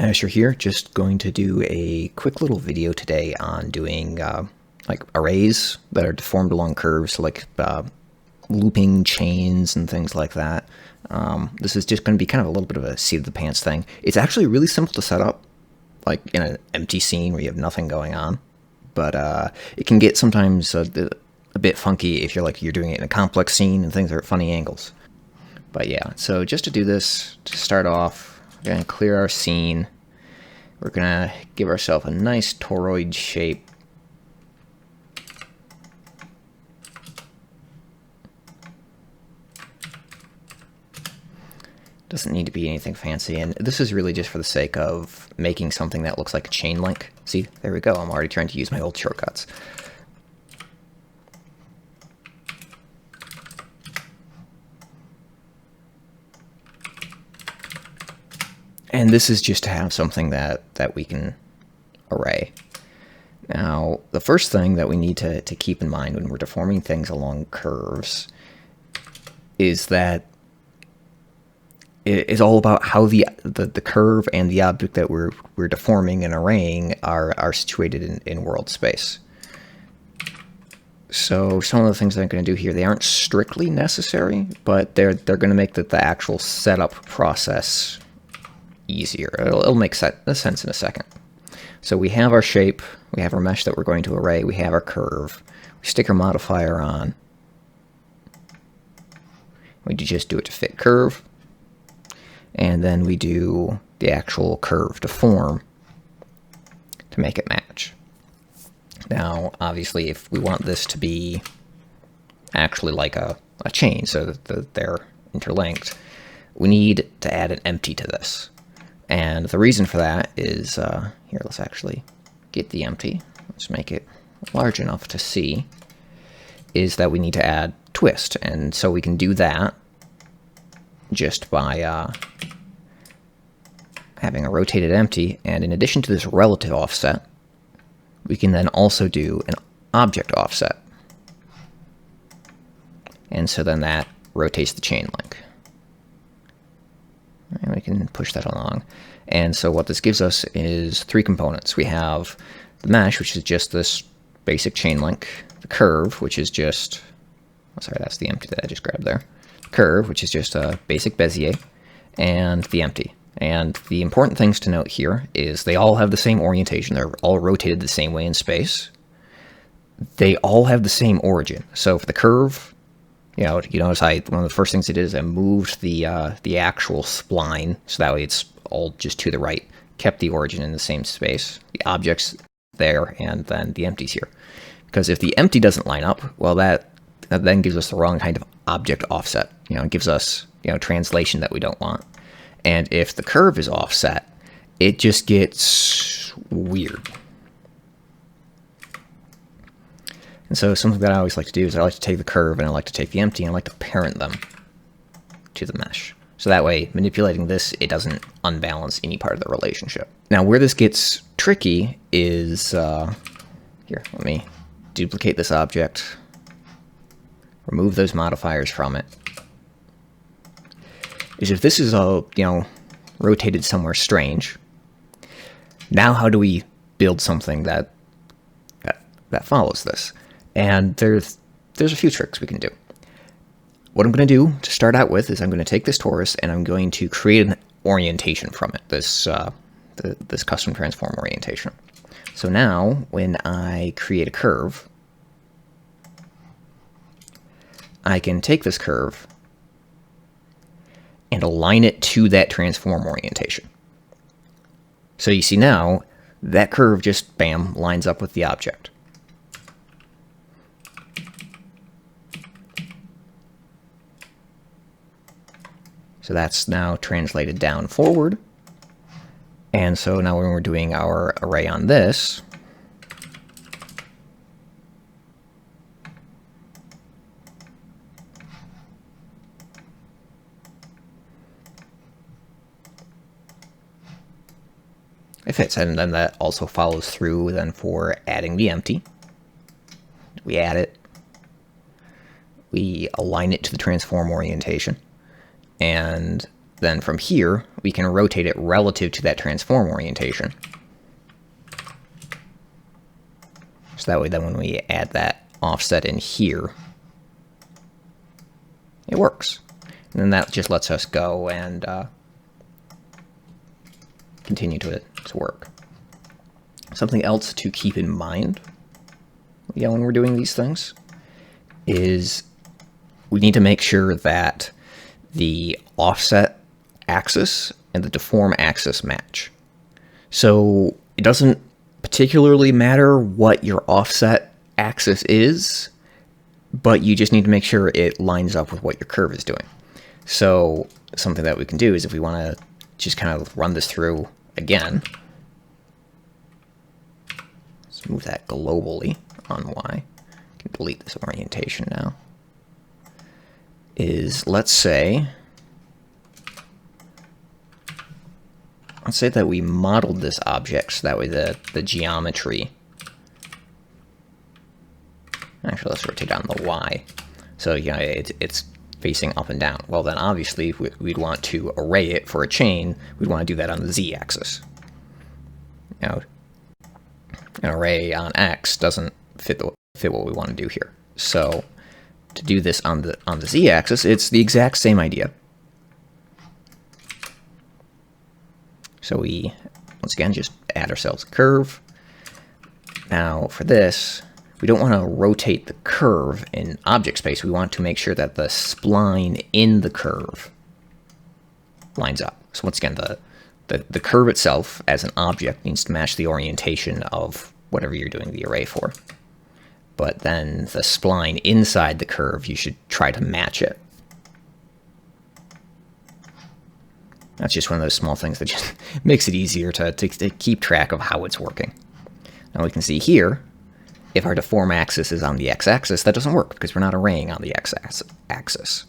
Asher here, just going to do a quick little video today on doing like arrays that are deformed along curves, so like looping chains and things like that. This is just going to be kind of a little bit of a seat of the pants thing. It's actually really simple to set up, like in an empty scene where you have nothing going on, but it can get sometimes a bit funky if you're doing it in a complex scene and things are at funny angles. But yeah, so just to do this, to start off, we're going to clear our scene. We're going to give ourselves a nice toroid shape. Doesn't need to be anything fancy, and this is really just for the sake of making something that looks like a chain link. See, there we go, I'm already trying to use my old shortcuts. And this is just to have something that we can array. Now, the first thing that we need to keep in mind when we're deforming things along curves is that it's all about how the curve and the object that we're deforming and arraying are situated in world space. So some of the things that I'm going to do here, they aren't strictly necessary, but they're going to make the actual setup process easier. It'll make sense in a second. So we have our shape, we have our mesh that we're going to array, we have our curve, we stick our modifier on. We just do it to fit curve, and then we do the actual curve deform to make it match. Now, obviously, if we want this to be actually like a chain, so that they're interlinked, we need to add an empty to this. And the reason for that is, here, let's actually get the empty. Let's make it large enough to see, is that we need to add twist. And so we can do that just by having a rotated empty. And in addition to this relative offset, we can then also do an object offset. And so then that rotates the chain link. And we can push that along. And so what this gives us is three components. We have the mesh, which is just this basic chain link. The curve, which is just, oh, sorry, that's the empty that I just grabbed there. Curve, which is just a basic Bezier, and the empty. And the important things to note here is they all have the same orientation. They're all rotated the same way in space. They all have the same origin. So for the curve, you notice one of the first things I did is I moved the actual spline, so that way it's all just to the right, kept the origin in the same space, the object's there, and then the empty's here. Because if the empty doesn't line up, well, that then gives us the wrong kind of object offset. It gives us translation that we don't want. And if the curve is offset, it just gets weird. And so something that I always like to do is I like to take the curve and I like to take the empty and I like to parent them to the mesh. So that way, manipulating this, it doesn't unbalance any part of the relationship. Now, where this gets tricky is, here, let me duplicate this object, remove those modifiers from it, is if this is all, rotated somewhere strange, now how do we build something that follows this? And there's a few tricks we can do. What I'm going to do to start out with is I'm going to take this torus and I'm going to create an orientation from it, this custom transform orientation. So now when I create a curve, I can take this curve and align it to that transform orientation. So you see now that curve just, bam, lines up with the object. So that's now translated down forward. And so now when we're doing our array on this, it fits. And then that also follows through then for adding the empty. We add it. We align it to the transform orientation. And then from here, we can rotate it relative to that transform orientation. So that way then when we add that offset in here, it works. And then that just lets us go and continue to work. Something else to keep in mind, when we're doing these things, is we need to make sure that the offset axis and the deform axis match. So it doesn't particularly matter what your offset axis is, but you just need to make sure it lines up with what your curve is doing. So something that we can do is if we want to just kind of run this through again, let's move that globally on Y. I can delete this orientation now. Let's say that we modeled this object so that way the geometry, actually let's rotate on the Y, so it's facing up and down. Well then obviously we'd want to array it for a chain, we'd want to do that on the Z axis. Now an array on X doesn't fit what we want to do here. So to do this on the Z axis, it's the exact same idea. So we, once again, just add ourselves a curve. Now for this, we don't want to rotate the curve in object space. We want to make sure that the spline in the curve lines up. So once again, the curve itself as an object needs to match the orientation of whatever you're doing the array for. But then the spline inside the curve, you should try to match it. That's just one of those small things that just makes it easier to keep track of how it's working. Now we can see here, if our deform axis is on the x-axis, that doesn't work because we're not arraying on the x-axis.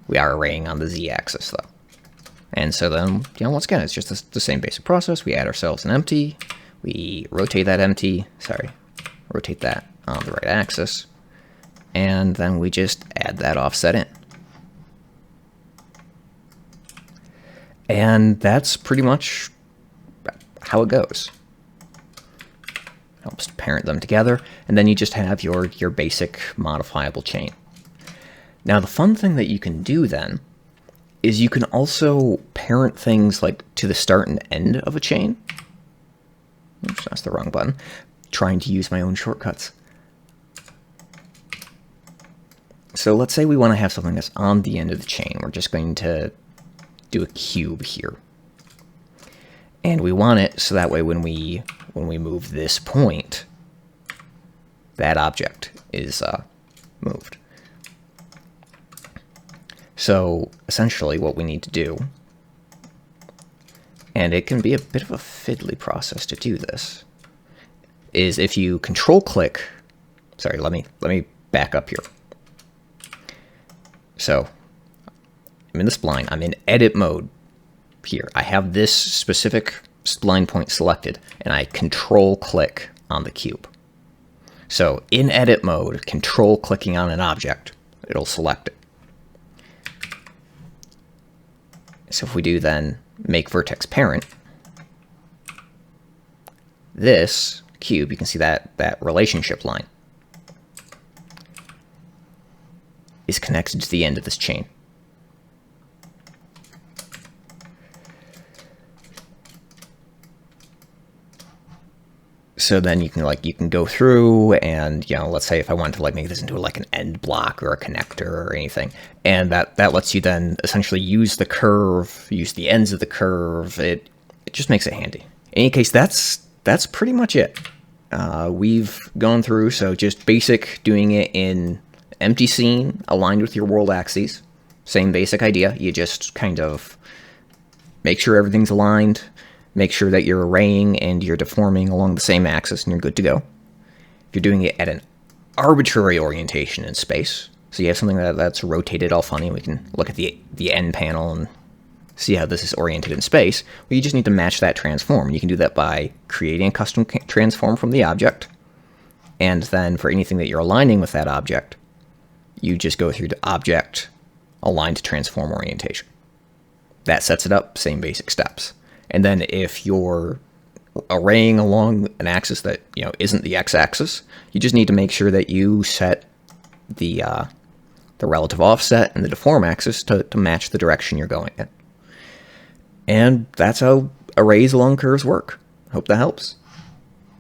We are arraying on the z-axis though. And so then, once again, it's just the same basic process. We add ourselves an empty, we rotate that empty, rotate that on the right axis, and then we just add that offset in. And that's pretty much how it goes. Helps to parent them together, and then you just have your basic modifiable chain. Now the fun thing that you can do then is you can also parent things like to the start and end of a chain. Oops, that's the wrong button. Trying to use my own shortcuts. So let's say we want to have something that's on the end of the chain. We're just going to do a cube here. And we want it so that way when we move this point, that object is moved. So essentially what we need to do, and it can be a bit of a fiddly process to do this, is if you control click, sorry, let me back up here. So I'm in the spline, I'm in edit mode here. I have this specific spline point selected and I control click on the cube. So in edit mode, control clicking on an object, it'll select it. So if we do then make vertex parent, this cube, you can see that relationship line is connected to the end of this chain. So then you can go through and, let's say if I wanted to make this into like an end block or a connector or anything, and that lets you then essentially use the curve, use the ends of the curve. It just makes it handy. In any case, that's pretty much it. We've gone through, so just basic doing it in empty scene aligned with your world axes. Same basic idea. You just kind of make sure everything's aligned. Make sure that you're arraying and you're deforming along the same axis and you're good to go. If you're doing it at an arbitrary orientation in space, so you have something that's rotated all funny, we can look at the end panel and see how this is oriented in space, well, you just need to match that transform. You can do that by creating a custom transform from the object, and then for anything that you're aligning with that object, you just go through to object, align to transform orientation. that sets it up, same basic steps. And then if you're arraying along an axis that isn't the x-axis, you just need to make sure that you set the relative offset and the deform axis to match the direction you're going in. And that's how arrays along curves work. Hope that helps.